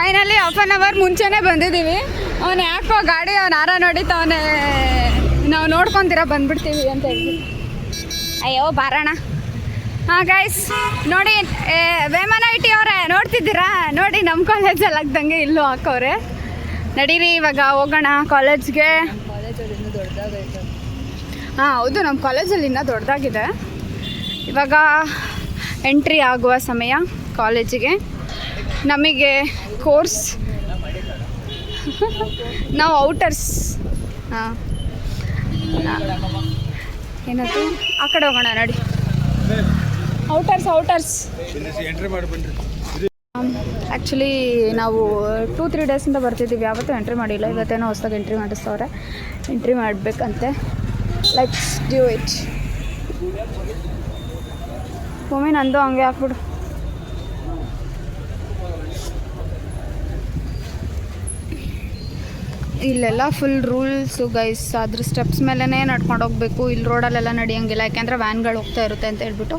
Finally half an hour ಮುಂಚೆನೇ ಬಂದಿದ್ದೀವಿ. ಅವನು ಯಾಕೋ ಗಾಡಿ ಅವ್ನು ಆರ ನೋಡಿತವನೇ, ನಾವು ನೋಡ್ಕೊತೀರ ಬಂದ್ಬಿಡ್ತೀವಿ ಅಂತ ಹೇಳಿ. ಅಯ್ಯೋ ಬಾರಣ. ಹಾಂ ಗೈಸ್ ನೋಡಿ, ವೇಮನ ಐಟಿ ಅವರೇ ನೋಡ್ತಿದ್ದೀರಾ? ನೋಡಿ ನಮ್ಮ ಕಾಲೇಜಲ್ಲಿ ಆಗ್ದಂಗೆ ಇಲ್ಲೂ ಹಾಕವ್ರೆ. ನಡೀರಿ ಇವಾಗ ಹೋಗೋಣ ಕಾಲೇಜ್ಗೆ. ಹಾಂ ಹೌದು, ನಮ್ಮ ಕಾಲೇಜಲ್ಲಿ ಇನ್ನೂ ದೊಡ್ಡದಾಗಿದೆ. ಇವಾಗ ಎಂಟ್ರಿ ಆಗುವ ಸಮಯ ಕಾಲೇಜಿಗೆ. ನಮಗೆ ಕೋರ್ಸ್ ನಾವು ಔಟರ್ಸ್. ಹಾಂ ಏನದು ಆ ಕಡೆ ಹೋಗೋಣ ನೋಡಿ. ಔಟರ್ಸ್ ಆ್ಯಕ್ಚುಲಿ ನಾವು 2-3 ಡೇಸಿಂದ ಬರ್ತಿದ್ದೀವಿ, ಯಾವತ್ತೂ ಎಂಟ್ರಿ ಮಾಡಿಲ್ಲ. ಇವತ್ತೇನೋ ಹೊಸ್ದಾಗಿ ಎಂಟ್ರಿ ಮಾಡಿಸ್ತವ್ರೆ, ಎಂಟ್ರಿ ಮಾಡಬೇಕಂತೆ. Let's do it. ಒಮ್ಮೆ ನಂದು ಹಂಗೆ ಹಾಕ್ಬಿಡು. ಇಲ್ಲೆಲ್ಲ ಫುಲ್ ರೂಲ್ಸು ಗೈಸ್. ಅದ್ರ ಸ್ಟೆಪ್ಸ್ ಮೇಲೇ ನಡ್ಕೊಂಡು ಹೋಗಬೇಕು. ಇಲ್ಲಿ ರೋಡಲ್ಲೆಲ್ಲ ನಡೆಯೋಂಗಿಲ್ಲ, ಯಾಕೆಂದರೆ ವ್ಯಾನ್ಗಳು ಹೋಗ್ತಾ ಇರುತ್ತೆ ಅಂತ ಹೇಳ್ಬಿಟ್ಟು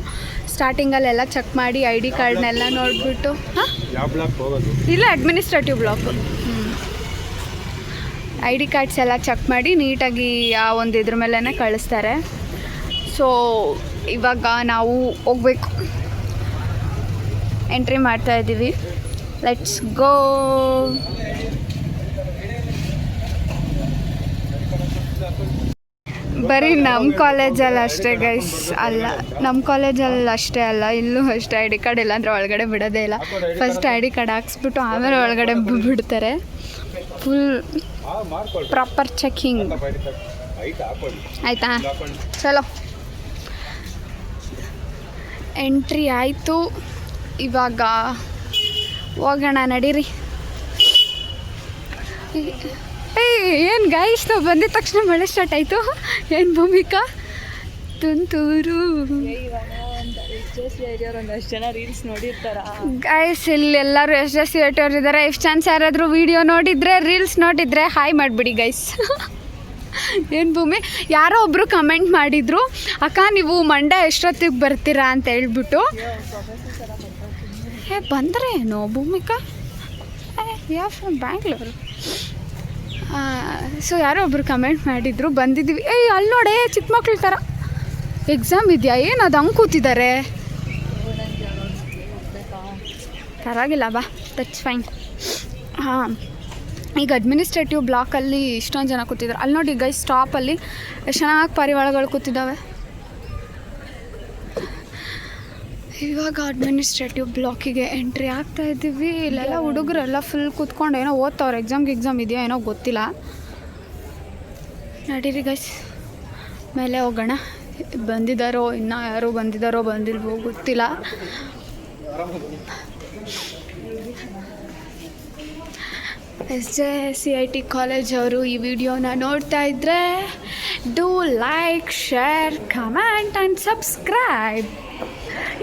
ಸ್ಟಾರ್ಟಿಂಗಲ್ಲೆಲ್ಲ ಚೆಕ್ ಮಾಡಿ ಐ ಡಿ ಕಾರ್ಡ್ನೆಲ್ಲ ನೋಡಿಬಿಟ್ಟು. ಹಾಂ ಇಲ್ಲ, administrative block. I D cards ಎಲ್ಲ ಚೆಕ್ ಮಾಡಿ ನೀಟಾಗಿ ಆ ಒಂದು ಇದ್ರ ಮೇಲೇ ಕಳಿಸ್ತಾರೆ. ಸೊ ಇವಾಗ ನಾವು ಹೋಗ್ಬೇಕು, ಎಂಟ್ರಿ ಮಾಡ್ತಾಯಿದ್ದೀವಿ. Let's go. ಬರೀ ನಮ್ಮ ಕಾಲೇಜಲ್ಲಿ ಅಷ್ಟೇ ಗೈಸ್ ಅಲ್ಲ, ನಮ್ಮ ಕಾಲೇಜಲ್ಲಿ ಅಷ್ಟೇ ಅಲ್ಲ, ಇಲ್ಲೂ ಅಷ್ಟೇ. ಐ ಡಿ ಕಾರ್ಡ್ ಇಲ್ಲ ಅಂದರೆ ಒಳಗಡೆ ಬಿಡೋದೇ ಇಲ್ಲ. ಫಸ್ಟ್ ಐ ಡಿ ಕಾರ್ಡ್ ಹಾಕ್ಸ್ಬಿಟ್ಟು ಆಮೇಲೆ ಒಳಗಡೆ ಬಿಡ್ತಾರೆ. ಫುಲ್ ಪ್ರಾಪರ್ ಚೆಕಿಂಗ್ ಆಯಿತಾ? ಚಲೋ, ಎಂಟ್ರಿ ಆಯಿತು. ಇವಾಗ ಹೋಗೋಣ ನಡೀರಿ. ಏನು ಗೈಸ್, ನಾವು ಬಂದಿದ ತಕ್ಷಣ ಮಳೆ ಸ್ಟಾರ್ಟ್ ಆಯಿತು. ಏನು ಭೂಮಿಕಾ ತುಂತೂರು ಒಂದಷ್ಟು ಜನ ರೀಲ್ಸ್ ನೋಡಿರ್ತಾರ ಗೈಸ್. ಇಲ್ಲಿ ಎಲ್ಲರೂ ಎಸ್ ಇದ್ದಾರೆ. ಇಷ್ಟು ಚಾನ್ಸ್ ಯಾರಾದರೂ ವೀಡಿಯೋ ನೋಡಿದರೆ, ರೀಲ್ಸ್ ನೋಡಿದರೆ ಹಾಯ್ ಮಾಡಿಬಿಡಿ ಗೈಸ್. ಏನು ಭೂಮಿ, ಯಾರೋ ಒಬ್ಬರು ಕಮೆಂಟ್ ಮಾಡಿದರು, ಅಕ್ಕ ನೀವು ಮಂಡ್ಯ ಎಷ್ಟೊತ್ತಿಗೆ ಬರ್ತೀರಾ ಅಂತ ಹೇಳ್ಬಿಟ್ಟು. ಬಂದ್ರೇನು ಭೂಮಿಕಾ? ಯಾ ಫ್ರಮ್ ಬ್ಯಾಂಗ್ಳೂರು. ಸೊ ಯಾರೋ ಒಬ್ರು ಕಮೆಂಟ್ ಮಾಡಿದ್ರು, ಬಂದಿದ್ದೀವಿ. ಅಲ್ಲಿ ನೋಡೆ ಚಿಕ್ಕ ಮಕ್ಳ ಥರ ಎಕ್ಸಾಮ್ ಇದೆಯಾ ಏನು ಅದು ಹಂಗೆ ಕೂತಿದ್ದಾರೆ. ಪರವಾಗಿಲ್ಲ ಬಾ, ದಟ್ಸ್ ಫೈನ್. ಹಾಂ, ಈಗ ಅಡ್ಮಿನಿಸ್ಟ್ರೇಟಿವ್ ಬ್ಲಾಕಲ್ಲಿ ಇಷ್ಟೊಂದು ಜನ ಕೂತಿದ್ದಾರೆ. ಅಲ್ಲಿ ನೋಡಿ ಗೈಸ್, ಸ್ಟಾಪಲ್ಲಿ ಎಷ್ಟು ಚೆನ್ನಾಗಿ ಪಾರಿವಾಳಗಳು ಕೂತಿದ್ದಾವೆ. ಇವಾಗ ಅಡ್ಮಿನಿಸ್ಟ್ರೇಟಿವ್ ಬ್ಲಾಕಿಗೆ ಎಂಟ್ರಿ ಆಗ್ತಾಯಿದ್ದೀವಿ. ಇಲ್ಲೆಲ್ಲ ಹುಡುಗರೆಲ್ಲ ಫುಲ್ ಕೂತ್ಕೊಂಡು ಏನೋ ಓದ್ತವ್ರೆ. ಎಕ್ಸಾಮ್ ಇದೆಯೋ ಏನೋ ಗೊತ್ತಿಲ್ಲ. ನಡೀರಿ ಗೈಸ್, ಮೇಲೆ ಹೋಗೋಣ. ಬಂದಿದ್ದಾರೋ, ಇನ್ನೂ ಯಾರು ಬಂದಿಲ್ವೋ ಗೊತ್ತಿಲ್ಲ. SJCIT ಕಾಲೇಜ್ ಅವರು ಈ ವಿಡಿಯೋನ ನೋಡ್ತಾ ಇದ್ದರೆ do like, share, comment and subscribe.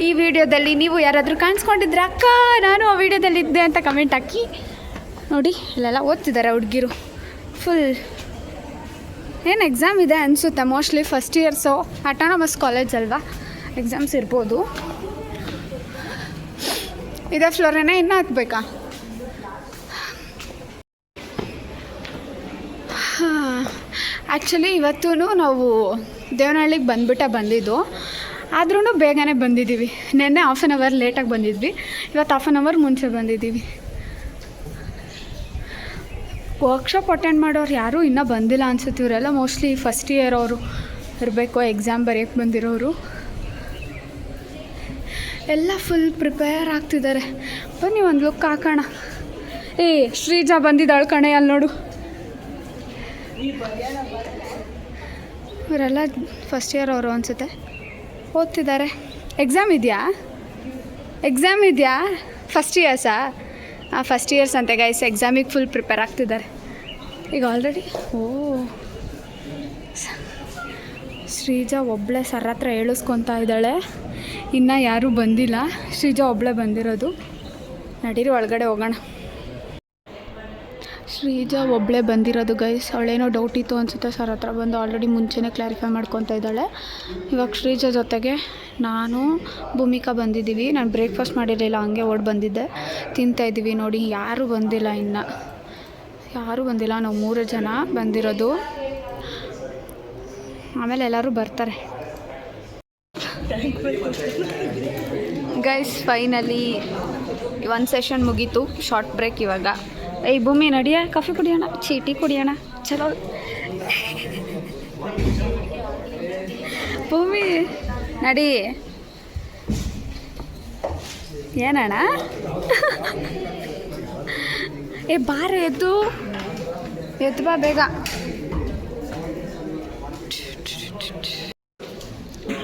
ಈ ವಿಡಿಯೋದಲ್ಲಿ ನೀವು ಯಾರಾದರೂ ಕಾಣಿಸ್ಕೊಂಡಿದ್ರೆ ಅಕ್ಕ ನಾನು ಆ ವಿಡಿಯೋದಲ್ಲಿದ್ದೆ ಅಂತ ಕಮೆಂಟ್ ಹಾಕಿ. ನೋಡಿ ಇಲ್ಲೆಲ್ಲ ಓದ್ತಿದ್ದಾರೆ ಹುಡುಗಿರು ಫುಲ್. ಏನು ಎಕ್ಸಾಮ್ ಇದೆ ಅನಿಸುತ್ತೆ, mostly first years. Autonomous college ಅಲ್ವಾ, ಎಕ್ಸಾಮ್ಸ್ ಇರ್ಬೋದು. ಇದೇ ಫ್ಲೋರೇನೇ ಇನ್ನೂ ಹತ್ಬೇಕಾ? ಹಾಂ, ಆ್ಯಕ್ಚುಲಿ ಇವತ್ತೂ ನಾವು ದೇವನಹಳ್ಳಿಗೆ ಬಂದಿದ್ದು, ಆದ್ರೂ ಬೇಗನೆ ಬಂದಿದ್ದೀವಿ. ನೆನ್ನೆ ಹಾಫ್ ಆನ್ ಅವರ್ ಲೇಟಾಗಿ ಬಂದಿದ್ವಿ, ಇವತ್ತು ಹಾಫ್ ಆನ್ ಅವರ್ ಮುಂಚೆ ಬಂದಿದ್ದೀವಿ. ವರ್ಕ್ಶಾಪ್ ಅಟೆಂಡ್ ಮಾಡೋರು ಯಾರೂ ಇನ್ನೂ ಬಂದಿಲ್ಲ ಅನ್ಸುತ್ತೆ. ಇವರೆಲ್ಲ ಮೋಸ್ಟ್ಲಿ ಫಸ್ಟ್ ಇಯರ್ ಅವರು ಇರಬೇಕು, ಎಕ್ಸಾಮ್ ಬರೆಯೋಕ್ಕೆ ಬಂದಿರೋರು. ಎಲ್ಲ ಫುಲ್ ಪ್ರಿಪೇರ್ ಆಗ್ತಿದ್ದಾರೆ. ಬನ್ನಿ ಒಂದು ಲುಕ್ ಹಾಕೋಣ. ಶ್ರೀಜಾ ಬಂದಿದ್ದಾಳು ಕಣೆ, ಅಲ್ಲಿ ನೋಡು. ಇವರೆಲ್ಲ ಫಸ್ಟ್ ಇಯರ್ ಅವರು ಅನಿಸುತ್ತೆ, ಓದ್ತಿದ್ದಾರೆ. ಎಕ್ಸಾಮ್ ಇದೆಯಾ? ಫಸ್ಟ್ ಇಯರ್ಸಾ? ಫಸ್ಟ್ ಇಯರ್ಸ್ ಅಂತೆ ಗೈಸ್. ಎಕ್ಸಾಮಿಗೆ ಫುಲ್ ಪ್ರಿಪೇರ್ ಆಗ್ತಿದ್ದಾರೆ ಈಗ ಆಲ್ರೆಡಿ. ಶ್ರೀಜಾ ಒಬ್ಬಳೇ ಸರ್ ಹತ್ರ ಹೇಳಿಸ್ಕೊತಾ ಇದ್ದಾಳೆ, ಇನ್ನೂ ಯಾರೂ ಬಂದಿಲ್ಲ. ಶ್ರೀಜಾ ಒಬ್ಬಳೇ ಬಂದಿರೋದು. ನಡೀರಿ ಒಳಗಡೆ ಹೋಗೋಣ. ಶ್ರೀಜಾ ಒಬ್ಬಳೇ ಬಂದಿರೋದು ಗೈಸ್. ಅವಳೇನೋ ಡೌಟ್ ಇತ್ತು ಅನಿಸುತ್ತೆ ಸರ್ ಹತ್ರ ಬಂದು ಆಲ್ರೆಡಿ ಮುಂಚೆನೇ ಕ್ಲಾರಿಫೈ ಮಾಡ್ಕೊತಾ ಇದ್ದಾಳೆ. ಇವಾಗ ಶ್ರೀಜಾ ಜೊತೆಗೆ ನಾನು ಭೂಮಿಕಾ ಬಂದಿದ್ದೀವಿ. ನಾನು ಬ್ರೇಕ್ಫಾಸ್ಟ್ ಮಾಡಿರಲಿಲ್ಲ, ಹಂಗೆ ಓಡಿ ಬಂದಿದ್ದೆ. ತಿಂತಾಯಿದ್ದೀವಿ ನೋಡಿ. ಯಾರೂ ಬಂದಿಲ್ಲ, ಇನ್ನು ಯಾರೂ ಬಂದಿಲ್ಲ. ನಾವು 3 ಜನ ಬಂದಿರೋದು. ಆಮೇಲೆ ಎಲ್ಲರೂ ಬರ್ತಾರೆ. ಗೈಸ್ ಫೈನಲಿ ಒಂದು ಸೆಷನ್ ಮುಗೀತು. ಶಾರ್ಟ್ ಬ್ರೇಕ್ ಇವಾಗ. ಏಯ್ ಭೂಮಿ ನಡಿಯ, ಕಾಫಿ ಕುಡಿಯೋಣ, ಟೀ ಕುಡಿಯೋಣ. ಚಲೋ ಭೂಮಿ ನಡಿ. ಏನಣ್ಣ? ಏ ಬಾರೆ, ಎದ್ದು ಬಾ ಬೇಗ.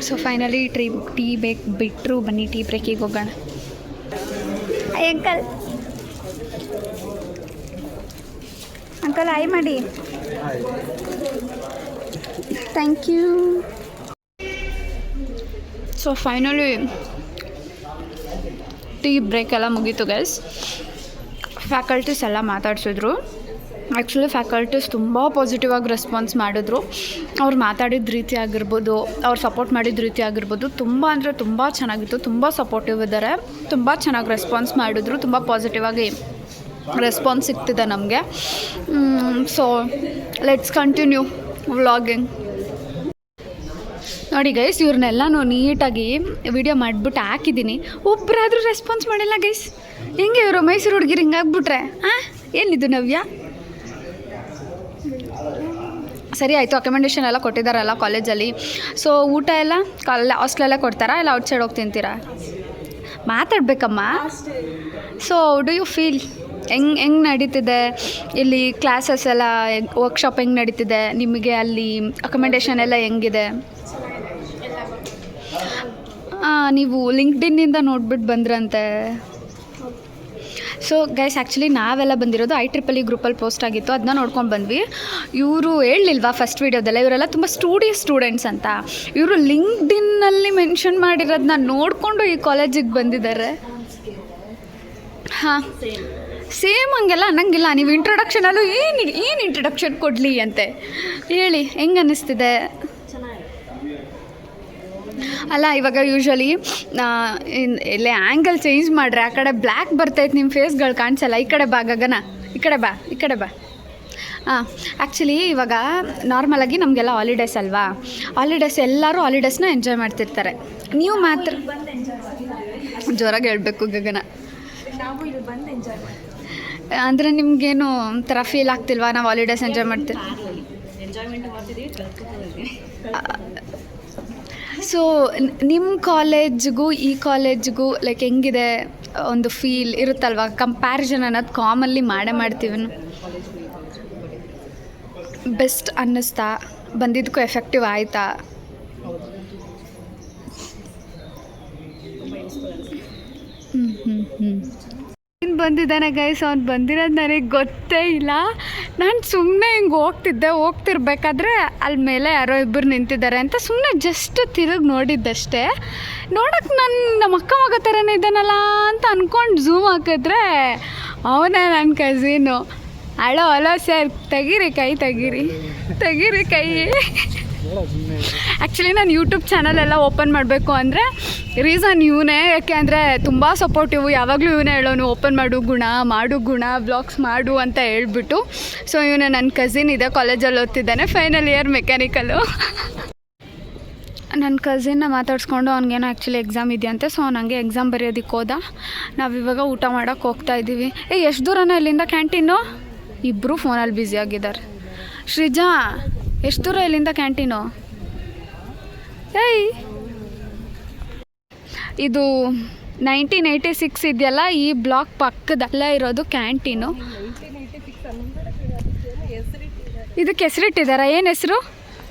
ಸೊ ಫೈನಲಿ ಟೀ ಬಿಟ್ಟರು. ಬನ್ನಿ ಟೀ ಬ್ರೇಕಿಗೆ ಹೋಗೋಣ. ಅಂಕಲ್ ಆಯ್ ಮಾಡಿ. Thank you. So finally tea break ಎಲ್ಲ ಮುಗೀತು ಗೈಸ್. ಫ್ಯಾಕಲ್ಟೀಸ್ ಎಲ್ಲ ಮಾತಾಡ್ಸಿದ್ರು. ಆ್ಯಕ್ಚುಲಿ ಫ್ಯಾಕಲ್ಟೀಸ್ ತುಂಬ ಪಾಸಿಟಿವ್ ಆಗಿ ರೆಸ್ಪಾನ್ಸ್ ಮಾಡಿದ್ರು. ಅವ್ರು ಮಾತಾಡಿದ ರೀತಿ ಆಗಿರ್ಬೋದು, ಅವ್ರು ಸಪೋರ್ಟ್ ಮಾಡಿದ ರೀತಿ ಆಗಿರ್ಬೋದು, ತುಂಬ ಅಂದರೆ ತುಂಬ ಚೆನ್ನಾಗಿತ್ತು. ತುಂಬ ಸಪೋರ್ಟಿವ್ ಇದ್ದಾರೆ. ತುಂಬ ಚೆನ್ನಾಗಿ ರೆಸ್ಪಾನ್ಸ್ ಮಾಡಿದ್ರು. ತುಂಬ ಪಾಸಿಟಿವ್ ಆಗಿ ರೆಸ್ಪಾನ್ಸ್ ಸಿಗ್ತಿದೆ ನಮಗೆ. So let's continue vlogging. ನೋಡಿ ಗೈಸ್, ಇವ್ರನ್ನೆಲ್ಲನೂ ನೀಟಾಗಿ ವಿಡಿಯೋ ಮಾಡಿಬಿಟ್ಟು ಹಾಕಿದ್ದೀನಿ. ಒಬ್ಬರಾದರೂ ರೆಸ್ಪಾನ್ಸ್ ಮಾಡಿಲ್ಲ ಗೈಸ್. ಹೆಂಗೆ ಇವರು ಮೈಸೂರು ಹುಡುಗಿರು ಹಿಂಗಾಗ್ಬಿಟ್ರೆ? ಏನಿದು ನವ್ಯ? ಸರಿ ಆಯಿತು, ಅಕಮೆಂಡೇಷನ್ ಎಲ್ಲ ಕೊಟ್ಟಿದ್ದಾರಲ್ಲ ಕಾಲೇಜಲ್ಲಿ. ಸೊ ಊಟ ಎಲ್ಲ ಹಾಸ್ಟೆಲಲ್ಲೇ ಕೊಡ್ತಾರಾ, ಇಲ್ಲ ಔಟ್ಸೈಡ್ ಹೋಗಿ ತಿಂತೀರಾ? ಮಾತಾಡಬೇಕಮ್ಮ. ಸೊ ಡು ಯು ಫೀಲ್ ಹೆಂಗೆ ನಡೀತಿದೆ ಇಲ್ಲಿ ಕ್ಲಾಸಸ್ ಎಲ್ಲ, ವರ್ಕ್ಶಾಪ್ ಹೆಂಗೆ ನಡೀತಿದೆ ನಿಮಗೆ? ಅಲ್ಲಿ ಅಕಮೆಂಡೇಷನ್ ಎಲ್ಲ ಹೆಂಗಿದೆ? ನೀವು ಲಿಂಕ್ಡ್ಇನ್ನಿಂದ ನೋಡ್ಬಿಟ್ಟು ಬಂದ್ರಂತೆ. ಸೊ ಗೈಸ್ ಆ್ಯಕ್ಚುಲಿ ನಾವೆಲ್ಲ ಬಂದಿರೋದು IEEE ಗ್ರೂಪಲ್ಲಿ ಪೋಸ್ಟ್ ಆಗಿತ್ತು, ಅದನ್ನ ನೋಡ್ಕೊಂಡು ಬಂದ್ವಿ. ಇವರು ಹೇಳಲಿಲ್ವಾ ಫಸ್ಟ್ ವೀಡಿಯೋದಲ್ಲ, ಇವರೆಲ್ಲ ತುಂಬ ಸ್ಟೂಡೆಂಟ್ಸ್ ಅಂತ. ಇವರು ಲಿಂಕ್ಡ್ಇನ್ನಲ್ಲಿ ಮೆನ್ಷನ್ ಮಾಡಿರೋದನ್ನ ನೋಡಿಕೊಂಡು ಈ ಕಾಲೇಜಿಗೆ ಬಂದಿದ್ದಾರೆ. ಹಾಂ, ಸೇಮ್ ಹಂಗೆಲ್ಲ ಅನ್ನಂಗಿಲ್ಲ. ನೀವು ಇಂಟ್ರೊಡಕ್ಷನಲ್ಲೂ ಏನು ಇಂಟ್ರೊಡಕ್ಷನ್ ಕೊಡಲಿ ಅಂತೆ ಹೇಳಿ. ಹೆಂಗೆ ಅನ್ನಿಸ್ತಿದೆ? ಅಲ್ಲ, ಇವಾಗ ಯೂಶ್ವಲಿ ಇಲ್ಲೇ ಆ್ಯಂಗಲ್ ಚೇಂಜ್ ಮಾಡ್ರೆ ಆ ಕಡೆ ಬ್ಲ್ಯಾಕ್ ಬರ್ತೈತೆ, ನಿಮ್ಮ ಫೇಸ್ಗಳು ಕಾಣಿಸಲ್ಲ. ಈ ಕಡೆ ಬಾ ಗಗನ, ಈ ಕಡೆ ಬಾ. ಆ್ಯಕ್ಚುಲಿ ಇವಾಗ ನಾರ್ಮಲಾಗಿ ನಮಗೆಲ್ಲ ಹಾಲಿಡೇಸ್ ಅಲ್ವಾ, ಹಾಲಿಡೇಸ್ ಎಲ್ಲರೂ ಹಾಲಿಡೇಸ್ನ ಎಂಜಾಯ್ ಮಾಡ್ತಿರ್ತಾರೆ. ನೀವು ಮಾತ್ರ ಜೋರಾಗಿ ಹೇಳಬೇಕು ಗಗನ. ಅಂದರೆ ನಿಮಗೇನು ಥರ ಫೀಲ್ ಆಗ್ತಿಲ್ವಾ ನಾವು ಹಾಲಿಡೇಸ್ ಎಂಜಾಯ್ ಮಾಡ್ತೀವಿ? ಸೊ ನಿಮ್ಮ ಕಾಲೇಜ್ಗೂ ಈ ಕಾಲೇಜ್ಗೂ ಲೈಕ್ ಹೆಂಗಿದೆ ಒಂದು ಫೀಲ್ ಇರುತ್ತಲ್ವ, ಕಂಪ್ಯಾರಿಸನ್ ಅನ್ನೋದು ಕಾಮನ್ಲಿ ಮಾಡ್ತೀವಿ. ಬೆಸ್ಟ್ ಅನ್ನಿಸ್ತಾ? ಬಂದಿದ್ದಕ್ಕೂ ಎಫೆಕ್ಟಿವ್ ಆಯಿತಾ? ಬಂದಿದ್ದಾನೆ ಗೈಸ್. ಅವ್ನು ಬಂದಿರೋದು ನನಗೆ ಗೊತ್ತೇ ಇಲ್ಲ. ನಾನು ಸುಮ್ಮನೆ ಹಿಂಗೆ ಹೋಗ್ತಿರ್ಬೇಕಾದ್ರೆ ಅಲ್ಲಿ ಮೇಲೆ ಯಾರೋ ಇಬ್ಬರು ನಿಂತಿದ್ದಾರೆ ಅಂತ ಸುಮ್ಮನೆ ಜಸ್ಟ್ ತಿರುಗಿ ನೋಡಿದ್ದಷ್ಟೇ. ನೋಡೋಕ್ಕೆ ನಮ್ಮ ಅಕ್ಕ ಮಗ ಥರನೇ ಇದ್ದಾನಲ್ಲ ಅಂತ ಅಂದ್ಕೊಂಡು ಝೂಮ್ ಹಾಕಿದ್ರೆ ಅವನೇ ನನ್ನ ಕಝಿನು. ಹಲೋ ಸರ್, ತೆಗೀರಿ ಕೈ. ಆ್ಯಕ್ಚುಲಿ ನಾನು ಯೂಟ್ಯೂಬ್ ಚಾನಲೆಲ್ಲ ಓಪನ್ ಮಾಡಬೇಕು ಅಂದರೆ ರೀಸನ್ ಇವನೇ. ಯಾಕೆ ಅಂದರೆ ತುಂಬ ಸಪೋರ್ಟಿವ್. ಯಾವಾಗಲೂ ಇವನೇ ಹೇಳೋನು, ಓಪನ್ ಮಾಡು ಗುಣ ವ್ಲಾಗ್ಸ್ ಮಾಡು ಅಂತ ಹೇಳ್ಬಿಟ್ಟು. ಸೊ ಇವನೇ ನನ್ನ ಕಝಿನ್ ಇದೆ, ಕಾಲೇಜಲ್ಲಿ ಓದ್ತಿದ್ದಾನೆ, ಫೈನಲ್ ಇಯರ್ ಮೆಕ್ಯಾನಿಕಲು. ನನ್ನ ಕಝಿನ್ನ ಮಾತಾಡಿಸ್ಕೊಂಡು ಅವ್ನಿಗೇನೋ ಆ್ಯಕ್ಚುಲಿ ಎಕ್ಸಾಮ್ ಇದೆಯಂತೆ. ಸೊ ಅವ್ನು ಹಂಗೆ ಎಕ್ಸಾಮ್ ಬರೆಯೋದಕ್ಕೆ ಹೋದ. ನಾವಿವಾಗ ಊಟ ಮಾಡೋಕ್ಕೆ ಹೋಗ್ತಾಯಿದ್ದೀವಿ. ಎಷ್ಟು ದೂರನೇ ಇಲ್ಲಿಂದ ಕ್ಯಾಂಟೀನು? ಇಬ್ಬರು ಫೋನಲ್ಲಿ ಬ್ಯುಸಿಯಾಗಿದ್ದಾರೆ. ಶ್ರೀಜಾ, ಎಷ್ಟು ದೂರ ಇಲ್ಲಿಂದ ಕ್ಯಾಂಟೀನು? ಇದು 1986 ಇದೆಯಲ್ಲ, ಈ ಬ್ಲಾಕ್ ಪಕ್ಕದಲ್ಲೇ ಇರೋದು ಕ್ಯಾಂಟೀನು. ಇದಕ್ಕೆ ಹೆಸರಿಟ್ಟಿದ್ದಾರೆ. ಏನು ಹೆಸರು?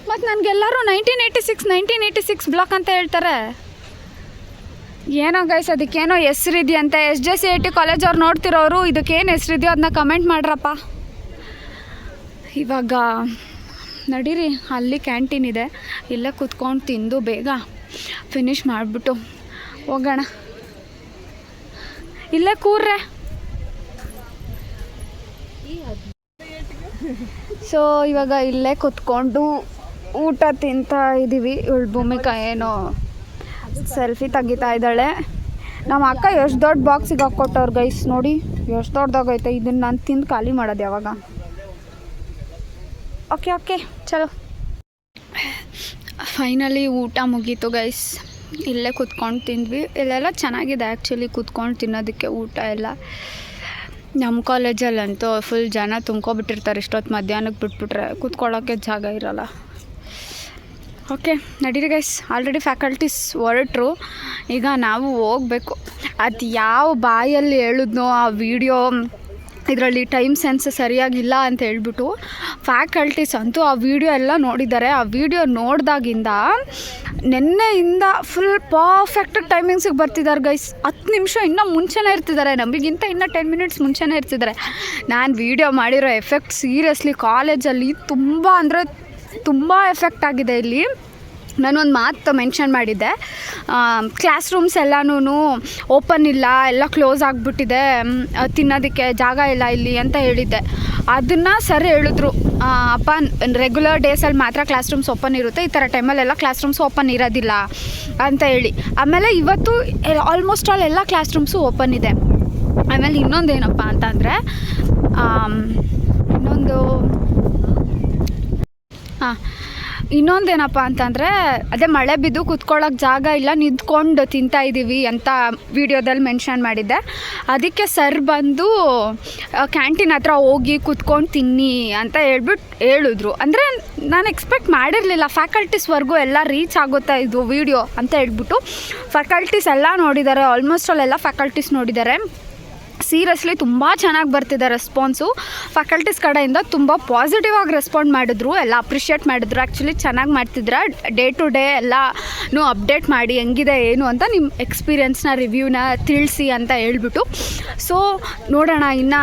ಮತ್ತು ನನಗೆಲ್ಲರೂ 1986 ಬ್ಲಾಕ್ ಅಂತ ಹೇಳ್ತಾರೆ. ಏನೋ ಗೈಸ್, ಅದಕ್ಕೇನೋ ಹೆಸರಿದೆಯಂತೆ. SJCIT ಕಾಲೇಜ್ ಅವ್ರು ನೋಡ್ತಿರೋರು ಇದಕ್ಕೇನು ಹೆಸರಿದೆಯೋ ಅದನ್ನ ಕಮೆಂಟ್ ಮಾಡ್ರಪ್ಪ. ಇವಾಗ ನಡೀರಿ, ಅಲ್ಲಿ ಕ್ಯಾಂಟೀನ್ ಇದೆ, ಇಲ್ಲೇ ಕೂತ್ಕೊಂಡು ತಿಂದು ಬೇಗ ಫಿನಿಷ್ ಮಾಡಿಬಿಟ್ಟು ಹೋಗೋಣ. ಇಲ್ಲೇ ಕೂರ್ರೆ. ಸೊ ಇವಾಗ ಇಲ್ಲೇ ಕುತ್ಕೊಂಡು ಊಟ ತಿಂತಾ ಇದ್ದೀವಿ. ಇವಳು ಭೂಮಿಕಾ ಏನೋ ಸೆಲ್ಫಿ ತೆಗಿತಾ ಇದ್ದಾಳೆ. ನಮ್ಮ ಅಕ್ಕ ಎಷ್ಟು ದೊಡ್ಡ ಬಾಕ್ಸಿಗೆ ಹಾಕ್ಕೊಟ್ಟವ್ರು ಗೈಸ್, ನೋಡಿ ಎಷ್ಟು ದೊಡ್ಡದಾಗೈತೆ. ಇದನ್ನು ನಾನು ತಿಂದು ಖಾಲಿ ಮಾಡೋದು ಯಾವಾಗ. ಓಕೆ ಚಲೋ. ಫೈನಲಿ ಊಟ ಮುಗೀತು ಗೈಸ್. ಇಲ್ಲೇ ಕುತ್ಕೊಂಡು ತಿಂದ್ವಿ. ಇಲ್ಲೆಲ್ಲ ಚೆನ್ನಾಗಿದೆ ಆ್ಯಕ್ಚುಲಿ ಕುತ್ಕೊಂಡು ತಿನ್ನೋದಕ್ಕೆ ಊಟ ಎಲ್ಲ. ನಮ್ಮ ಕಾಲೇಜಲ್ಲಂತೂ ಫುಲ್ ಜನ ತುಂಬ್ಕೊಬಿಟ್ಟಿರ್ತಾರೆ. ಇಷ್ಟೊತ್ತು ಮಧ್ಯಾಹ್ನಕ್ಕೆ ಬಿಟ್ಬಿಟ್ರೆ ಕೂತ್ಕೊಳ್ಳೋಕ್ಕೆ ಜಾಗ ಇರೋಲ್ಲ. ಓಕೆ ನಡೀರಿ ಗೈಸ್. ಆಲ್ರೆಡಿ ಫ್ಯಾಕಲ್ಟೀಸ್ ಹೊರಟ್ರು, ಈಗ ನಾವು ಹೋಗಬೇಕು. ಅದು ಯಾವ ಬಾಯಲ್ಲಿ ಹೇಳಿದ್ನೋ ಆ ವಿಡಿಯೋ ಇದರಲ್ಲಿ ಟೈಮ್ ಸೆನ್ಸ್ ಸರಿಯಾಗಿಲ್ಲ ಅಂತ ಹೇಳ್ಬಿಟ್ಟು ಫ್ಯಾಕಲ್ಟೀಸ್ ಅಂತೂ ಆ ವಿಡಿಯೋ ಎಲ್ಲ ನೋಡಿದ್ದಾರೆ. ಆ ವಿಡಿಯೋ ನೋಡಿದಾಗಿಂದ ನೆನ್ನೆಯಿಂದ ಫುಲ್ ಪರ್ಫೆಕ್ಟ್ ಟೈಮಿಂಗ್ಸಿಗೆ ಬರ್ತಿದ್ದಾರೆ ಗೈಸ್. 10 ನಿಮಿಷ ಇನ್ನೂ ಮುಂಚೆನೇ ಇರ್ತಿದ್ದಾರೆ, ನಮಗಿಂತ ಇನ್ನೂ 10 ಮಿನಿಟ್ಸ್ ಮುಂಚೆನೇ ಇರ್ತಿದ್ದಾರೆ. ನಾನು ವಿಡಿಯೋ ಮಾಡಿರೋ ಎಫೆಕ್ಟ್ ಸೀರಿಯಸ್ಲಿ ಕಾಲೇಜಲ್ಲಿ ತುಂಬ ಎಫೆಕ್ಟ್ ಆಗಿದೆ. ಇಲ್ಲಿ ನಾನೊಂದು ಮಾತು ಮೆನ್ಷನ್ ಮಾಡಿದ್ದೆ, ಕ್ಲಾಸ್ ರೂಮ್ಸ್ ಎಲ್ಲನೂ ಓಪನ್ ಇಲ್ಲ, ಎಲ್ಲ ಕ್ಲೋಸ್ ಆಗಿಬಿಟ್ಟಿದೆ, ತಿನ್ನೋದಕ್ಕೆ ಜಾಗ ಇಲ್ಲ ಇಲ್ಲಿ ಅಂತ ಹೇಳಿದ್ದೆ. ಅದನ್ನು ಸರ್ ಹೇಳಿದ್ರು, ಅಪ್ಪ ರೆಗ್ಯುಲರ್ ಡೇಸಲ್ಲಿ ಮಾತ್ರ ಕ್ಲಾಸ್ ರೂಮ್ಸ್ ಓಪನ್ ಇರುತ್ತೆ, ಈ ಥರ ಟೈಮಲ್ಲೆಲ್ಲ ಕ್ಲಾಸ್ ರೂಮ್ಸ್ ಓಪನ್ ಇರೋದಿಲ್ಲ ಅಂತ ಹೇಳಿ. ಆಮೇಲೆ ಇವತ್ತು ಆಲ್ಮೋಸ್ಟ್ ಆಲ್ ಎಲ್ಲ ಕ್ಲಾಸ್ ರೂಮ್ಸು ಓಪನ್ ಇದೆ. ಆಮೇಲೆ ಇನ್ನೊಂದೇನಪ್ಪ ಅಂತಂದರೆ ಇನ್ನೊಂದೇನಪ್ಪ ಅಂತಂದರೆ ಅದೇ ಮಳೆ ಬಿದ್ದು ಕೂತ್ಕೊಳ್ಳೋಕೆ ಜಾಗ ಇಲ್ಲ, ನಿಂತ್ಕೊಂಡು ತಿಂತಾಯಿದ್ದೀವಿ ಅಂತ ವಿಡಿಯೋದಲ್ಲಿ ಮೆನ್ಷನ್ ಮಾಡಿದ್ದೆ. ಅದಕ್ಕೆ ಸರ್ ಬಂದು ಕ್ಯಾಂಟೀನ್ ಹತ್ರ ಹೋಗಿ ಕೂತ್ಕೊಂಡು ತಿನ್ನಿ ಅಂತ ಹೇಳಿದ್ರು. ಅಂದರೆ ನಾನು ಎಕ್ಸ್ಪೆಕ್ಟ್ ಮಾಡಿರಲಿಲ್ಲ ಫ್ಯಾಕಲ್ಟೀಸ್ವರೆಗೂ ಎಲ್ಲ ರೀಚ್ ಆಗುತ್ತಾ ಇದು ವಿಡಿಯೋ ಅಂತ ಹೇಳ್ಬಿಟ್ಟು. ಫ್ಯಾಕಲ್ಟೀಸ್ ಎಲ್ಲ ನೋಡಿದ್ದಾರೆ, ಆಲ್ಮೋಸ್ಟ್ ಆಲ್ ಎಲ್ಲ ಫ್ಯಾಕಲ್ಟೀಸ್ ನೋಡಿದ್ದಾರೆ. ಸೀರಿಯಸ್ಲಿ ತುಂಬ ಚೆನ್ನಾಗಿ ಬರ್ತಿದೆ ರೆಸ್ಪಾನ್ಸು. ಫ್ಯಾಕಲ್ಟೀಸ್ ಕಡೆಯಿಂದ ತುಂಬ ಪಾಸಿಟಿವ್ ಆಗಿ ರೆಸ್ಪಾಂಡ್ ಮಾಡಿದ್ರು, ಎಲ್ಲ ಅಪ್ರಿಷಿಯೇಟ್ ಮಾಡಿದ್ರು. ಆ್ಯಕ್ಚುಲಿ ಚೆನ್ನಾಗಿ ಮಾಡ್ತಿದ್ರೆ ಡೇ ಟು ಡೇ ಎಲ್ಲನೂ ಅಪ್ಡೇಟ್ ಮಾಡಿ ಹೆಂಗಿದೆ ಏನು ಅಂತ ನಿಮ್ಮ ಎಕ್ಸ್ಪೀರಿಯನ್ಸ್ನ ರಿವ್ಯೂನ ತಿಳಿಸಿ ಅಂತ ಹೇಳ್ಬಿಟ್ಟು. ಸೊ ನೋಡೋಣ, ಇನ್ನು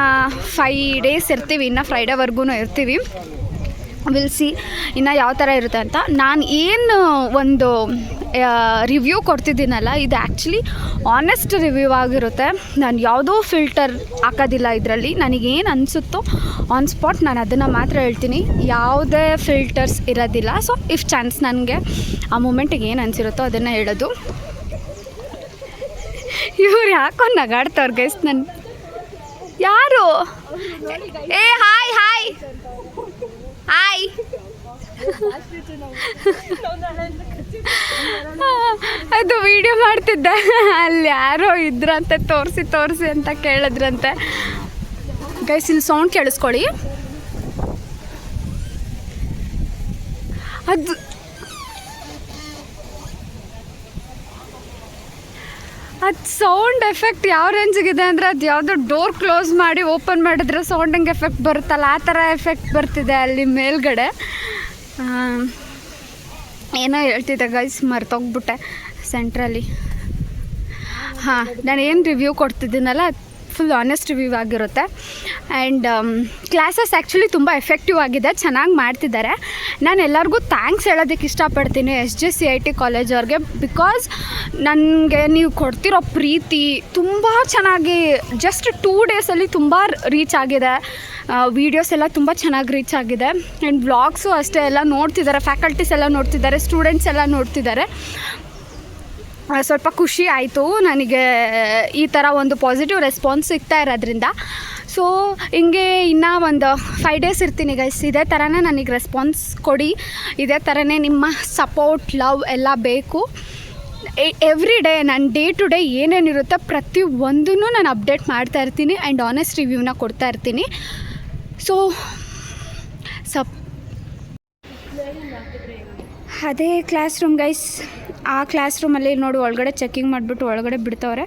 5 ಡೇಸ್ ಇರ್ತೀವಿ, ಇನ್ನು ಫ್ರೈಡೇವರೆಗೂ ಇರ್ತೀವಿ. ವಿಲ್ ಸಿ ಇನ್ನು ಯಾವ ಥರ ಇರುತ್ತೆ ಅಂತ. ನಾನು ಏನು ಒಂದು ರಿವ್ಯೂ ಕೊಡ್ತಿದ್ದೀನಲ್ಲ, ಇದು ಆ್ಯಕ್ಚುಲಿ ಆನೆಸ್ಟ್ ರಿವ್ಯೂ ಆಗಿರುತ್ತೆ. ನಾನು ಯಾವುದೋ ಫಿಲ್ಟರ್ ಹಾಕೋದಿಲ್ಲ ಇದರಲ್ಲಿ. ನನಗೇನು ಅನಿಸುತ್ತೋ ಆನ್ ಸ್ಪಾಟ್ ನಾನು ಅದನ್ನು ಮಾತ್ರ ಹೇಳ್ತೀನಿ, ಯಾವುದೇ ಫಿಲ್ಟರ್ಸ್ ಇರೋದಿಲ್ಲ. ಸೊ ಇಫ್ ಚಾನ್ಸ್ ನನಗೆ ಆ ಮೂಮೆಂಟಿಗೆ ಏನು ಅನಿಸಿರುತ್ತೋ ಅದನ್ನು ಹೇಳೋದು. ಇವ್ರು ಯಾಕೋ ನಗಾಡ್ತವ್ರು ಗೈಸ್. ನನ್ನ ಯಾರು ಹಾಯ್ ಹಾಯ್ ಹಾಯ್ ಅದು ವಿಡಿಯೋ ಮಾಡ್ತಿದ್ದೆ, ಅಲ್ಲಿ ಯಾರೋ ಇದ್ರಂತೆ, ತೋರಿಸಿ ಅಂತ ಕೇಳಿದ್ರಂತೆ ಗೈಸ್. ಇಲ್ಲಿ ಸೌಂಡ್ ಕೇಳಿಸ್ಕೊಳ್ಳಿ. ಅದು ಸೌಂಡ್ ಎಫೆಕ್ಟ್ ಯಾವ ರೇಂಜಿಗಿದೆ ಅಂದರೆ, ಅದು ಯಾವುದೋ ಡೋರ್ ಕ್ಲೋಸ್ ಮಾಡಿ ಓಪನ್ ಮಾಡಿದ್ರೆ ಸೌಂಡಿಂಗ್ ಎಫೆಕ್ಟ್ ಬರುತ್ತಲ್ಲ, ಆ ಥರ ಎಫೆಕ್ಟ್ ಬರ್ತಿದೆ ಅಲ್ಲಿ ಮೇಲ್ಗಡೆ. ಏನೋ ಹೇಳ್ತಿದ್ದೆ ಗೈಸ್, ಮರ್ತೋಗ್ಬಿಟ್ಟೆ ಸೆಂಟ್ರಲ್ಲಿ. ನಾನು ಏನು ರಿವ್ಯೂ ಕೊಡ್ತಿದ್ದೀನಲ್ಲ ಫುಲ್ ಆನೆಸ್ಟ್ ರಿವ್ಯೂ ಆಗಿರುತ್ತೆ. ಆ್ಯಂಡ್ ಕ್ಲಾಸಸ್ ಆ್ಯಕ್ಚುಲಿ ತುಂಬ ಎಫೆಕ್ಟಿವ್ ಆಗಿದೆ, ಚೆನ್ನಾಗಿ ಮಾಡ್ತಿದ್ದಾರೆ. ನಾನು ಎಲ್ಲರಿಗೂ ಥ್ಯಾಂಕ್ಸ್ ಹೇಳೋದಕ್ಕೆ ಇಷ್ಟಪಡ್ತೀನಿ SJCIT ಕಾಲೇಜವ್ರಿಗೆ. ಬಿಕಾಸ್ ನನಗೆ ನೀವು ಕೊಡ್ತಿರೋ ಪ್ರೀತಿ ತುಂಬ ಚೆನ್ನಾಗಿ ಜಸ್ಟ್ 2 ಡೇಸಲ್ಲಿ ತುಂಬ ರೀಚ್ ಆಗಿದೆ. ವೀಡಿಯೋಸ್ ಎಲ್ಲ ತುಂಬ ಚೆನ್ನಾಗಿ ರೀಚ್ ಆಗಿದೆ. ಆ್ಯಂಡ್ ವ್ಲಾಗ್ಸು ಅಷ್ಟೇ ಎಲ್ಲ ನೋಡ್ತಿದ್ದಾರೆ, ಫ್ಯಾಕಲ್ಟೀಸ್ ಎಲ್ಲ ನೋಡ್ತಿದ್ದಾರೆ, ಸ್ಟೂಡೆಂಟ್ಸ್ ಎಲ್ಲ ನೋಡ್ತಿದ್ದಾರೆ. ಸ್ವಲ್ಪ ಖುಷಿ ಆಯಿತು ನನಗೆ ಈ ಥರ ಒಂದು ಪಾಸಿಟಿವ್ ರೆಸ್ಪಾನ್ಸ್ ಸಿಗ್ತಾ ಇರೋದ್ರಿಂದ. ಸೊ ಹಿಂಗೆ ಇನ್ನೂ ಒಂದು 5 ಡೇಸ್ ಇರ್ತೀನಿ ಗೈಸ್. ಇದೇ ಥರನೇ ನನಗೆ ರೆಸ್ಪಾನ್ಸ್ ಕೊಡಿ, ಇದೇ ಥರನೇ ನಿಮ್ಮ ಸಪೋರ್ಟ್, ಲವ್ ಎಲ್ಲ ಬೇಕು. ಎವ್ರಿ ಡೇ ನಾನು ಡೇ ಟು ಡೇ ಏನೇನಿರುತ್ತೆ ಪ್ರತಿಯೊಂದನ್ನು ನಾನು ಅಪ್ಡೇಟ್ ಮಾಡ್ತಾ ಇರ್ತೀನಿ ಆ್ಯಂಡ್ ಆನೆಸ್ಟ್ ರಿವ್ಯೂನ ಕೊಡ್ತಾ ಇರ್ತೀನಿ. ಸೊ ಅದೇ ಕ್ಲಾಸ್ ರೂಮ್ ಗೈಸ್. ಆ ಕ್ಲಾಸ್ ರೂಮಲ್ಲಿ ನೋಡಿ ಒಳಗಡೆ ಚೆಕಿಂಗ್ ಮಾಡಿಬಿಟ್ಟು ಒಳಗಡೆ ಬಿಡ್ತವ್ರೆ.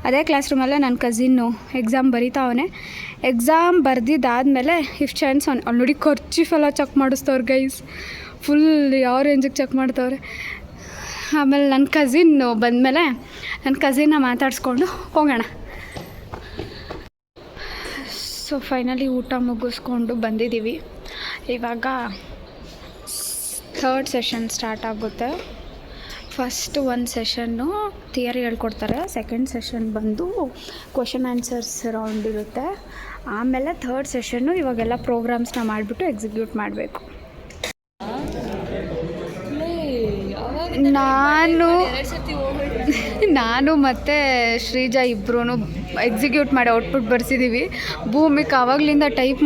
ಅದೇ ಕ್ಲಾಸ್ ರೂಮಲ್ಲೇ ನನ್ನ ಕಸಿನ್ನು ಎಕ್ಸಾಮ್ ಬರೀತಾವನೆ. ಎಕ್ಸಾಮ್ ಬರೆದಿದ್ದಾದಮೇಲೆ ಇಫ್ ಚಾನ್ಸ್ ಅಲ್ಲಿ ನೋಡಿ ಖರ್ಚಿಫೆಲ್ಲ ಚೆಕ್ ಮಾಡಿಸ್ತವ್ರು ಗೈಸ್. ಫುಲ್ ಯಾವ ರೇಂಜಿಗೆ ಚೆಕ್ ಮಾಡ್ತವ್ರೆ. ಆಮೇಲೆ ನನ್ನ ಕಸಿನ್ನು ಬಂದಮೇಲೆ ನನ್ನ ಕಸಿನ್ನ ಮಾತಾಡಿಸ್ಕೊಂಡು ಹೋಗೋಣ. ಸೊ ಫೈನಲಿ ಊಟ ಮುಗಿಸ್ಕೊಂಡು ಬಂದಿದ್ದೀವಿ. ಇವಾಗ 3rd ಸೆಷನ್ ಸ್ಟಾರ್ಟ್ ಆಗುತ್ತೆ. ಫಸ್ಟ್ 1 ಸೆಷನ್ನು ಥಿಯರಿ ಹೇಳ್ಕೊಡ್ತಾರೆ, ಸೆಕೆಂಡ್ ಸೆಷನ್ ಬಂದು ಕ್ವಶನ್ ಆನ್ಸರ್ಸ್ ರೌಂಡ್ ಇರುತ್ತೆ. ಆಮೇಲೆ ಥರ್ಡ್ ಸೆಷನ್ನು ಇವಾಗೆಲ್ಲ ಪ್ರೋಗ್ರಾಮ್ಸ್ನ ಮಾಡಿಬಿಟ್ಟು ಎಕ್ಸಿಕ್ಯೂಟ್ ಮಾಡಬೇಕು. ನಾನು ಮತ್ತು ಶ್ರೀಜಾ ಇಬ್ಬರೂ ಎಕ್ಸಿಕ್ಯೂಟ್ ಮಾಡಿ ಔಟ್ಪುಟ್ ಬರ್ಸಿದ್ದೀವಿ. ಭೂಮಿಕಾ ಆವಾಗಲಿಂದ ಟೈಪ್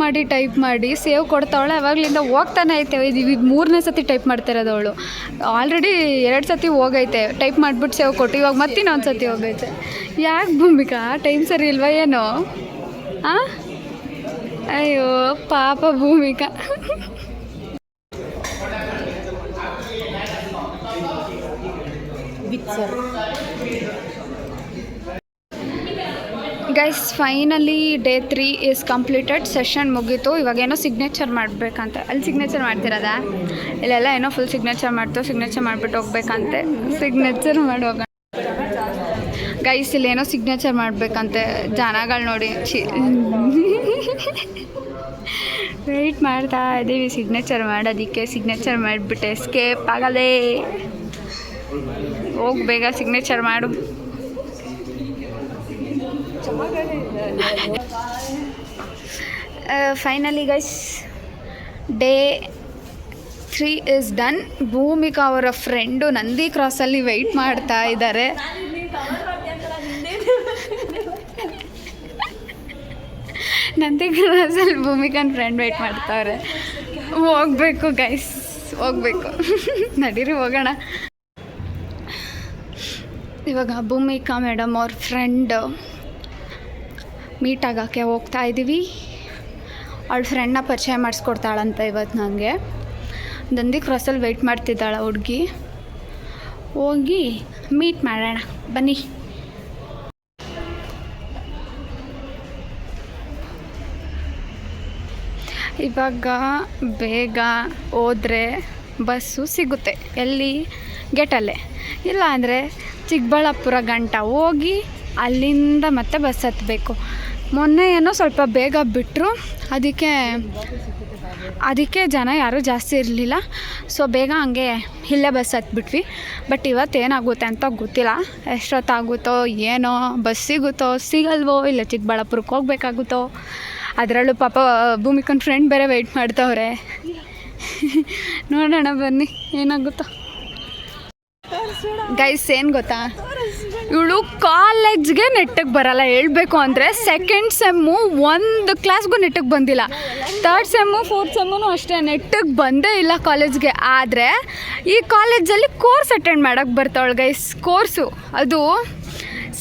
ಮಾಡಿ ಸೇವ್ ಕೊಡ್ತಾವಳೆ, ಆವಾಗಲಿಂದ ಹೋಗ್ತಾನೆ ಐತೆ. ಇದು 3ನೇ ಸತಿ ಟೈಪ್ ಮಾಡ್ತಿರೋದು ಅವಳು. ಆಲ್ರೆಡಿ 2 ಸತಿ ಹೋಗೈತೆ ಟೈಪ್ ಮಾಡಿಬಿಟ್ಟು ಸೇವ್ ಕೊಟ್ಟು, ಇವಾಗ ಮತ್ತೆ ಇನ್ನೊಂದು ಸತಿ ಹೋಗೈತೆ. ಯಾಕೆ ಭೂಮಿಕಾ ಟೈಮ್ ಸರಿ ಇಲ್ವಾ ಏನೋ? ಅಯ್ಯೋ ಪಾಪ Bhoomika. Guys finally day 3 is completed. Session ಮುಗೀತು. ಇವಾಗೇನೋ ಸಿಗ್ನೇಚರ್ ಮಾಡಬೇಕಂತ. ಅಲ್ಲಿ ಸಿಗ್ನೇಚರ್ ಮಾಡ್ತಿರೋದಾ? ಇಲ್ಲೆಲ್ಲ ಏನೋ ಫುಲ್ ಸಿಗ್ನೇಚರ್ ಸಿಗ್ನೇಚರ್ ಮಾಡಿಬಿಟ್ಟು ಹೋಗ್ಬೇಕಂತೆ. ಸಿಗ್ನೇಚರ್ ಮಾಡೋಗ ಗೈಸ್ ಇಲ್ಲೇನೋ ಸಿಗ್ನೇಚರ್ ಮಾಡಬೇಕಂತೆ. ಜನಗಳು ನೋಡಿ ವೆಯ್ಟ್ ಮಾಡ್ತಾ ಇದ್ದೀವಿ ಸಿಗ್ನೇಚರ್ ಮಾಡೋದಕ್ಕೆ. ಸಿಗ್ನೇಚರ್ ಮಾಡಿಬಿಟ್ಟೆ ಎಸ್ಕೇಪ್ ಆಗದೆ. ಹೋಗಿ ಬೇಗ ಸಿಗ್ನೇಚರ್ ಮಾಡು. Finally guys day 3 is done. Bhoomika ಅವರ ಫ್ರೆಂಡು ನಂದಿ ಕ್ರಾಸಲ್ಲಿ ವೆಯ್ಟ್ ಮಾಡ್ತಾ ಇದ್ದಾರೆ. ನಂದಿ ಕ್ರಾಸಲ್ಲಿ ಭೂಮಿಕಾನ ಫ್ರೆಂಡ್ ವೆಯ್ಟ್ ಮಾಡ್ತಾವ್ರೆ. ಹೋಗ್ಬೇಕು ಗೈಸ್, ಹೋಗ್ಬೇಕು. ನಡೀರಿ ಹೋಗೋಣ. ಇವಾಗ ಭೂಮಿಕಾ ಮೇಡಮ್ ಅವ್ರ ಫ್ರೆಂಡ್ ಮೀಟ್ ಆಗೋಕ್ಕೆ ಹೋಗ್ತಾ ಇದ್ದೀವಿ. ಅವಳ ಫ್ರೆಂಡ್ನ ಪರಿಚಯ ಮಾಡಿಸ್ಕೊಡ್ತಾಳಂತ ಇವತ್ತು ನನಗೆ. ನಂದಿ ಕ್ರಾಸಲ್ಲಿ ವೆಯ್ಟ್ ಮಾಡ್ತಿದ್ದಾಳ ಹುಡುಗಿ. ಹೋಗಿ ಮೀಟ್ ಮಾಡೋಣ ಬನ್ನಿ. ಇವಾಗ ಬೇಗ ಹೋದರೆ ಬಸ್ಸು ಸಿಗುತ್ತೆ. ಎಲ್ಲಿ? ಗೇಟಲ್ಲೇ. ಇಲ್ಲ ಅಂದರೆ ಚಿಕ್ಕಬಳ್ಳಾಪುರ ಗಂಟ ಹೋಗಿ ಅಲ್ಲಿಂದ ಮತ್ತೆ ಬಸ್ ಹತ್ತಬೇಕು. ಮೊನ್ನೆ ಏನೋ ಸ್ವಲ್ಪ ಬೇಗ ಬಿಟ್ಟರು, ಅದಕ್ಕೆ ಜನ ಯಾರೂ ಜಾಸ್ತಿ ಇರಲಿಲ್ಲ. ಸೊ ಬೇಗ ಹಂಗೆ ಇಲ್ಲೇ ಬಸ್ ಹತ್ಬಿಟ್ವಿ. ಬಟ್ ಇವತ್ತೇನಾಗುತ್ತೆ ಅಂತ ಗೊತ್ತಿಲ್ಲ. ಎಷ್ಟೊತ್ತಾಗುತ್ತೋ ಏನೋ, ಬಸ್ ಸಿಗುತ್ತೋ ಸಿಗಲ್ವೋ, ಇಲ್ಲ ಚಿಕ್ಕಬಳ್ಳಾಪುರಕ್ಕೆ ಹೋಗ್ಬೇಕಾಗುತ್ತೋ. ಅದರಲ್ಲೂ ಪಾಪ ಭೂಮಿಕನ ಫ್ರೆಂಡ್ ಬೇರೆ ವೆಯ್ಟ್ ಮಾಡ್ತವ್ರೆ. ನೋಡೋಣ ಬನ್ನಿ ಏನಾಗುತ್ತೋ. ಗೈಸ್ ಏನು ಗೊತ್ತಾ, ಇವಳು ಕಾಲೇಜ್ಗೆ ನೆಟ್ಟಿಗೆ ಬರಲ್ಲ. ಹೇಳ್ಬೇಕು ಅಂದರೆ 2nd ಸೆಮ್ಮು 1 ಕ್ಲಾಸ್ಗೂ ನೆಟ್ಟಿಗೆ ಬಂದಿಲ್ಲ. 3rd ಸೆಮ್ಮು 4th ಸೆಮ್ಮು ಅಷ್ಟೇ ನೆಟ್ಟಿಗೆ ಬಂದೇ ಇಲ್ಲ ಕಾಲೇಜ್ಗೆ. ಆದರೆ ಈ ಕಾಲೇಜಲ್ಲಿ ಕೋರ್ಸ್ ಅಟೆಂಡ್ ಮಾಡೋಕ್ಕೆ ಬರ್ತಾವಳು ಗೈಸ್. ಕೋರ್ಸು ಅದು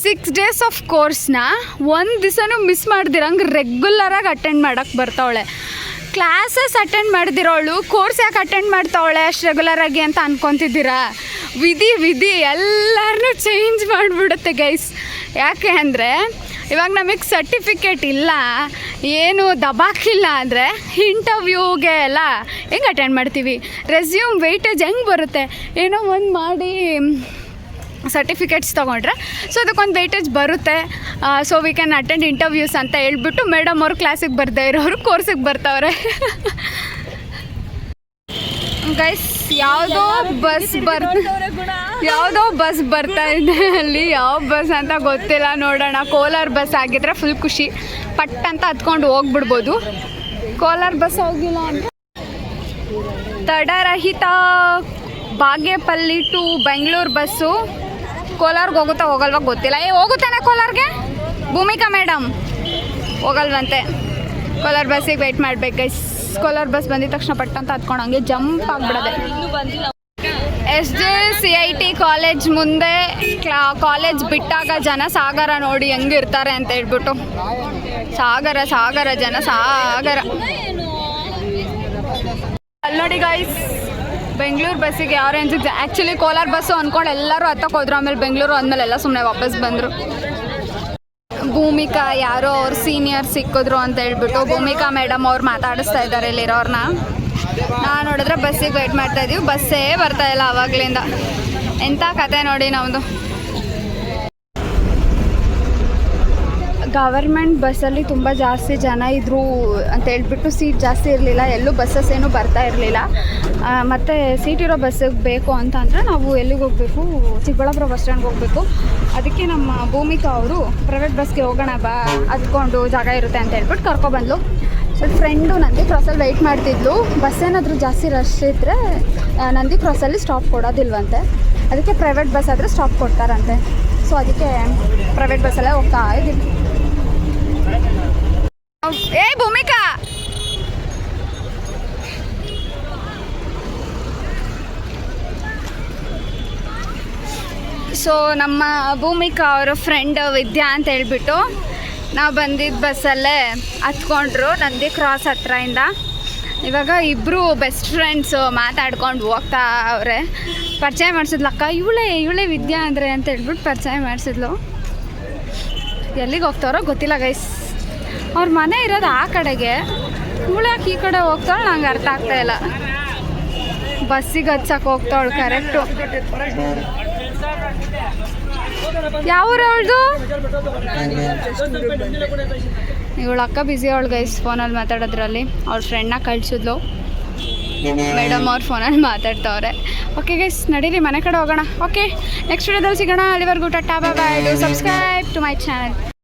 6 ಡೇಸ್ ಆಫ್ ಕೋರ್ಸ್ನ 1 ದಿವಸನೂ ಮಿಸ್ ಮಾಡ್ದಿರಂಗೆ ರೆಗ್ಯುಲರಾಗಿ ಅಟೆಂಡ್ ಮಾಡೋಕ್ಕೆ ಬರ್ತಾವಳೆ. ಕ್ಲಾಸಸ್ ಅಟೆಂಡ್ ಮಾಡ್ದಿರೋಳು ಕೋರ್ಸ್ ಯಾಕೆ ಅಟೆಂಡ್ ಮಾಡ್ತಾವಳೆ ಅಷ್ಟು ರೆಗ್ಯುಲರಾಗಿ ಅಂತ ಅನ್ಕೊತಿದ್ದೀರಾ? ವಿಧಿ ಎಲ್ಲರನ್ನೂ ಚೇಂಜ್ ಮಾಡಿಬಿಡುತ್ತೆ ಗೈಸ್. ಯಾಕೆ ಅಂದರೆ ಇವಾಗ ನಮಗೆ ಸರ್ಟಿಫಿಕೇಟ್ ಇಲ್ಲ, ಏನು ದಬಾಕಿಲ್ಲ ಅಂದರೆ ಇಂಟರ್ವ್ಯೂಗೆ ಎಲ್ಲ ಹೆಂಗೆ ಅಟೆಂಡ್ ಮಾಡ್ತೀವಿ? ರೆಸ್ಯೂಮ್ ವೆಯ್ಟೇಜ್ ಹೆಂಗೆ ಬರುತ್ತೆ? ಏನೋ ಒಂದು ಮಾಡಿ ಸರ್ಟಿಫಿಕೇಟ್ಸ್ ತೊಗೊಂಡ್ರೆ ಸೊ ಅದಕ್ಕೊಂದು ವೆಯ್ಟೇಜ್ ಬರುತ್ತೆ. So we can attend interviews ಅಂತ ಹೇಳ್ಬಿಟ್ಟು ಮೇಡಮ್ ಅವ್ರು ಕ್ಲಾಸಿಗೆ ಬರ್ದೇ ಇರೋರು ಕೋರ್ಸಿಗೆ ಬರ್ತಾವ್ರೆ. ಗೈಸ್ ಯಾವುದೋ ಬಸ್ ಬರ್ತಾ ಇದೆ. ಅಲ್ಲಿ ಯಾವ ಬಸ್ ಅಂತ ಗೊತ್ತಿಲ್ಲ, ನೋಡೋಣ. ಕೋಲಾರ ಬಸ್ ಆಗಿದ್ರೆ ಫುಲ್ ಖುಷಿ, ಪಟ್ ಅಂತ ಹತ್ಕೊಂಡು ಹೋಗ್ಬಿಡ್ಬೋದು. ಕೋಲಾರ ಬಸ್ ಹೋಗಿಲ್ಲ ಅಂತ ತಡರಹಿತ ಬಾಗೇಪಲ್ಲಿ ಟು ಬೆಂಗಳೂರು ಬಸ್ಸು ಕೋಲಾರ್ಗೆ ಹೋಗುತ್ತಾ ಹೋಗಲ್ವಾ ಗೊತ್ತಿಲ್ಲ. ಹೋಗುತ್ತಾನೆ ಕೋಲಾರ್ಗೆ? ಭೂಮಿಕಾ ಮೇಡಮ್ ಹೋಗಲ್ವಂತೆ. ಕೋಲಾರ ಬಸ್ಸಿಗೆ ವೆಯ್ಟ್ ಮಾಡ್ಬೇಕು ಗೈಸ್. ಕೋಲಾರ ಬಸ್ ಬಂದಿದ ತಕ್ಷಣ ಪಟ್ಟ ಅಂತ ಹತ್ಕೊಂಡು ಹಂಗೆ ಜಂಪ್ ಆಗಿಬಿಡೋದೆ. SJCIT ಕಾಲೇಜ್ ಮುಂದೆ ಕಾಲೇಜ್ ಬಿಟ್ಟಾಗ ಜನ ಸಾಗರ ನೋಡಿ ಹೆಂಗಿರ್ತಾರೆ ಅಂತ ಹೇಳ್ಬಿಟ್ಟು. ಸಾಗರ ಜನ ಸಾಗರ. ಅಲ್ಲಿ ನೋಡಿ ಗೈಸ್, ಬೆಂಗಳೂರು ಬಸ್ಸಿಗೆ ಯಾವ ರೇಂಜಿಗೆ ಆ್ಯಕ್ಚುಲಿ ಕೋಲಾರ ಬಸ್ಸು ಅಂದ್ಕೊಂಡು ಎಲ್ಲರೂ ಹತ್ತಕ್ಕೆ ಹೋದ್ರು. ಆಮೇಲೆ ಬೆಂಗಳೂರು ಅಂದಮೇಲೆ ಎಲ್ಲ ಸುಮ್ಮನೆ ವಾಪಸ್ ಬಂದರು. ಭೂಮಿಕಾ ಯಾರೋ ಅವ್ರ ಸೀನಿಯರ್ ಸಿಕ್ಕಿದ್ರು ಅಂತ ಹೇಳ್ಬಿಟ್ಟು ಭೂಮಿಕಾ ಮೇಡಮ್ ಅವ್ರು ಮಾತಾಡಿಸ್ತಾ ಇದ್ದಾರೆ ಇಲ್ಲಿರೋರ್ನ. ನಾನು ನೋಡಿದ್ರೆ ಬಸ್ಸಿಗೆ ವೆಯ್ಟ್ ಮಾಡ್ತಾ ಇದ್ದೀವಿ, ಬಸ್ಸೇ ಬರ್ತಾ ಇಲ್ಲ ಆವಾಗಲಿಂದ. ಎಂಥ ಕತೆ ನೋಡಿ ನಮ್ಮದು. ಗವರ್ಮೆಂಟ್ ಬಸ್ಸಲ್ಲಿ ತುಂಬ ಜಾಸ್ತಿ ಜನ ಇದ್ದರು ಅಂತ ಹೇಳ್ಬಿಟ್ಟು ಸೀಟ್ ಜಾಸ್ತಿ ಇರಲಿಲ್ಲ, ಎಲ್ಲೂ ಬಸ್ಸಸ್ ಏನೂ ಬರ್ತಾ ಇರಲಿಲ್ಲ. ಮತ್ತು ಸೀಟ್ ಇರೋ ಬಸ್ಸಿಗೆ ಬೇಕು ಅಂತ ಅಂದರೆ ನಾವು ಎಲ್ಲಿಗೆ ಹೋಗಬೇಕು, ಚಿಕ್ಕಬಳ್ಳಾಪುರ ಬಸ್ ಸ್ಟ್ಯಾಂಡ್ಗೆ ಹೋಗಬೇಕು. ಅದಕ್ಕೆ ನಮ್ಮ ಭೂಮಿಕಾ ಅವರು ಪ್ರೈವೇಟ್ ಬಸ್ಗೆ ಹೋಗೋಣ ಬಾ, ಹತ್ಕೊಂಡು ಜಾಗ ಇರುತ್ತೆ ಅಂತ ಹೇಳ್ಬಿಟ್ಟು ಕರ್ಕೊಬಂದ್ಲು. ಸ್ವಲ್ಪ ಫ್ರೆಂಡು ನಂದಿ ಕ್ರಾಸಲ್ಲಿ ವೆಯ್ಟ್ ಮಾಡ್ತಿದ್ಲು. ಬಸ್ ಏನಾದರೂ ಜಾಸ್ತಿ ರಶ್ ಇದ್ದರೆ ನಂದಿ ಕ್ರಾಸಲ್ಲಿ ಸ್ಟಾಪ್ ಕೊಡೋದಿಲ್ವಂತೆ, ಅದಕ್ಕೆ ಪ್ರೈವೇಟ್ ಬಸ್ ಆದರೆ ಸ್ಟಾಪ್ ಕೊಡ್ತಾರಂತೆ. ಸೊ ಅದಕ್ಕೆ ಪ್ರೈವೇಟ್ ಬಸ್ಸಲ್ಲೇ ಹೋಗ್ತಾ ಇದ್ದೀವಿ. ಏ ಭೂಮಿಕಾ, ಸೊ ನಮ್ಮ ಭೂಮಿಕಾ ಅವರ ಫ್ರೆಂಡ್ ವಿದ್ಯಾ ಅಂತ ಹೇಳ್ಬಿಟ್ಟು ನಾವು ಬಂದಿದ್ದ ಬಸ್ಸಲ್ಲೇ ಹತ್ಕೊಂಡ್ರು ನಂದಿ ಕ್ರಾಸ್ ಹತ್ರದಿಂದ. ಇವಾಗ ಇಬ್ಬರು ಬೆಸ್ಟ್ ಫ್ರೆಂಡ್ಸು ಮಾತಾಡ್ಕೊಂಡು ಹೋಗ್ತಾ ಅವರೇ. ಪರಿಚಯ ಮಾಡಿಸಿದ್ಲು ಅಕ್ಕ, ಇವಳೇ ವಿದ್ಯಾ ಅಂದರೆ ಅಂತ ಹೇಳ್ಬಿಟ್ಟು ಪರಿಚಯ ಮಾಡಿಸಿದ್ಲು. ಎಲ್ಲಿಗೆ ಹೋಗ್ತಾರೋ ಗೊತ್ತಿಲ್ಲ ಗೈಸ್, ಅವ್ರ ಮನೆ ಇರೋದು ಆ ಕಡೆಗೆ, ಇವಳು ಯಾಕೆ ಈ ಕಡೆ ಹೋಗ್ತಾಳೆ ನಂಗೆ ಅರ್ಥ ಆಗ್ತಾಯಿಲ್ಲ. ಬಸ್ಸಿಗೆ ಹಚ್ಚಕ್ಕೆ ಹೋಗ್ತಾವಳು ಕರೆಕ್ಟು. ಯಾವ ಊರು ಅವಳದು? ಇವಳು ಅಕ್ಕ ಬ್ಯುಸಿ ಅವಳು ಗೈಸ್ ಫೋನಲ್ಲಿ ಮಾತಾಡೋದ್ರಲ್ಲಿ. ಅವ್ರ ಫ್ರೆಂಡ್ನ ಕಳಿಸಿದ್ಲು, ಮೇಡಮ್ ಅವ್ರ ಫೋನಲ್ಲಿ ಮಾತಾಡ್ತವ್ರೆ. ಓಕೆ ಗೈಸ್, ನಡೀರಿ ಮನೆ ಕಡೆ ಹೋಗೋಣ. ಓಕೆ, ನೆಕ್ಸ್ಟ್ ವಿಡಿಯೋದಲ್ಲಿ ಸಿಗೋಣ. ಅಲ್ಲಿವರೆಗೂ tata bye bye. Do subscribe to my channel.